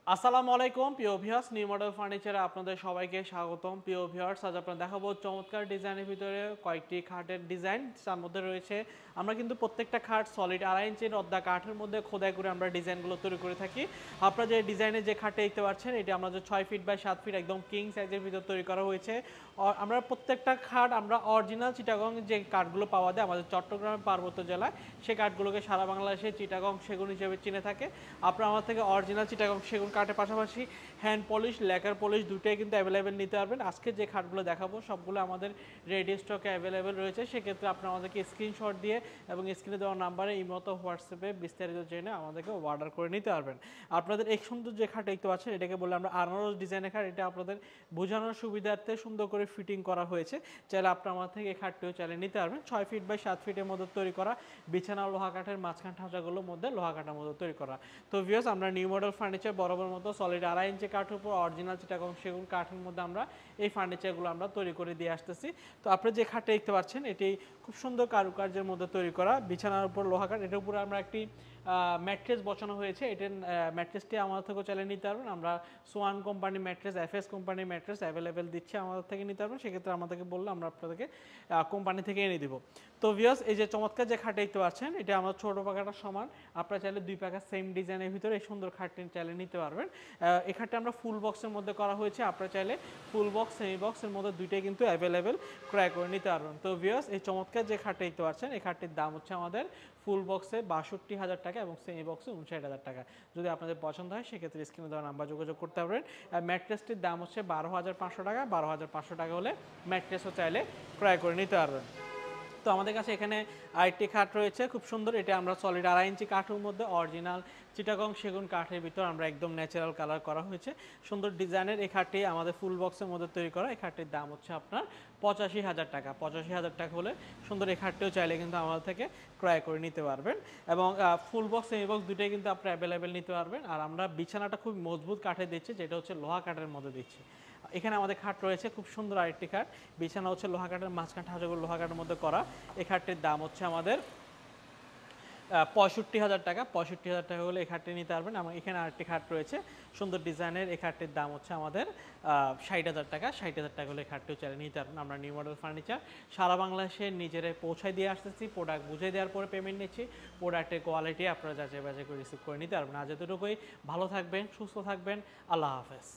আসসালামু আলাইকুম প্রিয় ভিউয়ার্স, নিউ মডেল ফার্নিচারে আপনাদের সবাইকে স্বাগতম। প্রিয় ভিউয়ার্স, আজ আপনারা দেখাবো চমৎকার ডিজাইনের ভিতরে কয়েকটি খাটের ডিজাইন। তার মধ্যে রয়েছে, আমরা কিন্তু প্রত্যেকটা খাট সলিড 2.5 ইঞ্চির অর্ধা কাঠের মধ্যে খোদাই করে আমরা ডিজাইনগুলো তৈরি করে থাকি। আপনারা যে ডিজাইনের যে খাটটা দেখতে পাচ্ছেন, এটি আমরা যে 6 ফিট বাই 7 ফিট একদম কিং সাইজের ভিতর তৈরি করা হয়েছে। আমরা প্রত্যেকটা খাট আমরা অরিজিনাল চিটাগং যে কাঠগুলো পাওয়া যায় আমাদের চট্টগ্রামের পার্বত্য জেলায়, সেই কাঠগুলোকে সারা বাংলাদেশে চিটাগং সেগুন হিসেবে চিনে থাকে। আপনারা আমার থেকে অরিজিনাল চিটাগং সেগুন কাঠের পাশাপাশি হ্যান্ড পলিশ, ল্যাকার পলিশ দুটোই কিন্তু অ্যাভেলেবেল নিতে পারবেন। আজকে যে খাটগুলো দেখাবো সবগুলো আমাদের রেডি স্টকে অ্যাভেলেবেল রয়েছে। সেক্ষেত্রে আপনারা আমাদেরকে স্ক্রিনশট দিয়ে এবং স্ক্রিনে দেওয়া নাম্বারে ইমোতে হোয়াটসঅ্যাপে বিস্তারিত জেনে আমাদেরকে অর্ডার করে নিতে পারবেন। আপনাদের এক সুন্দর যে খাট দেখতে পাচ্ছেন, এটাকে বলে আমরা আনারস ডিজাইনের খাট। এটা আপনাদের বোঝানোর সুবিধার্থে সুন্দর করে ফিটিং করা হয়েছে। চাইলে আপনারা আমার থেকে এই খাটটিও চাইলে নিতে পারবেন। 6 ফিট বাই 7 ফিটের মধ্যে তৈরি করা, বিছানা লোহা কাঠের মাঝখান ঢাঁচাগুলোর মধ্যে লোহা কাঠার মধ্যে তৈরি করা। তো ভিউয়ার্স, আমরা নিউ মডেল ফার্নিচার বরাবর মতো সলিড 2.5 ইঞ্চি কাঠের উপর অরিজিনাল চিটাগং সেগুন কাঠের মধ্যে আমরা এই ফার্নিচারগুলো আমরা তৈরি করে দিয়ে আসতেছি। তো আপনি যে খাটটা দেখতে পাচ্ছেন, এটি খুব সুন্দর কারুকার্যের মধ্যে তৈরি করা, বিছানার উপর লোহা কাঠ। এটার উপরে আমরা একটি ম্যাট্রেস বসানো হয়েছে। এটার ম্যাট্রেসটি আমাদের থেকে চালিয়ে নিতে পারবেন। আমরা সোয়ান কোম্পানি ম্যাট্রেস, এফএস কোম্পানির ম্যাট্রেস অ্যাভেলেবেল দিচ্ছি, আমাদের থেকে নিতে পারবেন। সেক্ষেত্রে আমাদেরকে বললে আমরা আপনাদেরকে কোম্পানি থেকে এনে দিব। তো ভিউয়ার্স, এই যে চমৎকার যে খাটটা দেখতে পাচ্ছেন, এটা আমার ছোটো পাখাটার সমান। আপনারা চাইলে 2 পাখা সেম ডিজাইনের ভিতরে এই সুন্দর খাটটি চাইলে নিতে পারবেন। এই খাটটা আমরা ফুল বক্সের মধ্যে করা হয়েছে। আপনারা চাইলে ফুল বক্স, সেমি বক্সের মধ্যে দুইটাই কিন্তু অ্যাভেলেবেল ক্রয় করে নিতে পারবেন। তো ভিউয়ার্স, এই চমৎকার যে খাটটা দেখতে পাচ্ছেন, এই খাটটির দাম হচ্ছে আমাদের ফুল বক্সে 62,000 টাকা এবং সেমি বক্সে 59,000 টাকা। যদি আপনাদের পছন্দ হয় সেক্ষেত্রে স্ক্রিনে দেওয়া নাম্বার যোগাযোগ করতে পারবেন। ম্যাট্রেসটির দাম হচ্ছে 12,500 টাকা। 12,500 টাকা হলে ম্যাট্রেসও চাইলে ক্রয় করে নিতে পারবেন। তো আমাদের কাছে এখানে আরেকটি খাট রয়েছে খুব সুন্দর। এটা আমরা সলিড 2.5 ইঞ্চি কাঠের মধ্যে অরিজিনাল চিটাগং সেগুন কাঠের ভিতর আমরা একদম ন্যাচারাল কালার করা হয়েছে। সুন্দর ডিজাইনের এই খাটটি আমাদের ফুল বক্সের মধ্যে তৈরি করা। এই খাটটির দাম হচ্ছে আপনার 85,000 টাকা। 85,000 টাকা হলে সুন্দর এই খাটটিও চাইলে কিন্তু আমাদের থেকে ক্রয় করে নিতে পারবেন। এবং ফুল বক্স, সেমি বক্স দুটোই কিন্তু আপনি অ্যাভেলেবেল নিতে পারবেন। আর আমরা বিছানাটা খুব মজবুত কাঠে দিচ্ছি, যেটা হচ্ছে লোহা কাঠের মধ্যে দিচ্ছি। এখানে আমাদের খাট রয়েছে খুব সুন্দর আরেকটি খাট। বিছানা হচ্ছে লোহা কাঠের, মাঝখান ঠাঁচাগুলো লোহা কাঠের মধ্যে করা। এই খাটটির দাম হচ্ছে আমাদের 65,000 টাকা। 65,000 টাকা হলে এই খাটটি নিতে পারবেন। আমার এখানে আরেকটি খাট রয়েছে সুন্দর ডিজাইনের। এই খাটটির দাম হচ্ছে আমাদের 60,000 টাকা। 60,000 টাকা হলে এই খাটটিও চাইলে নিতে পারবেন। আমরা নিউ মডেল ফার্নিচার সারা বাংলাদেশে নিজেরাই পৌঁছায় দিয়ে আসতেছি। প্রোডাক্ট বুঝে দেওয়ার পরে পেমেন্ট নিচ্ছি। প্রোডাক্টের কোয়ালিটি আপনারা যাচাই বাছাই করে রিসিভ করে নিতে পারবেন। আজ এতটুকুই। ভালো থাকবেন, সুস্থ থাকবেন। আল্লাহ হাফেজ।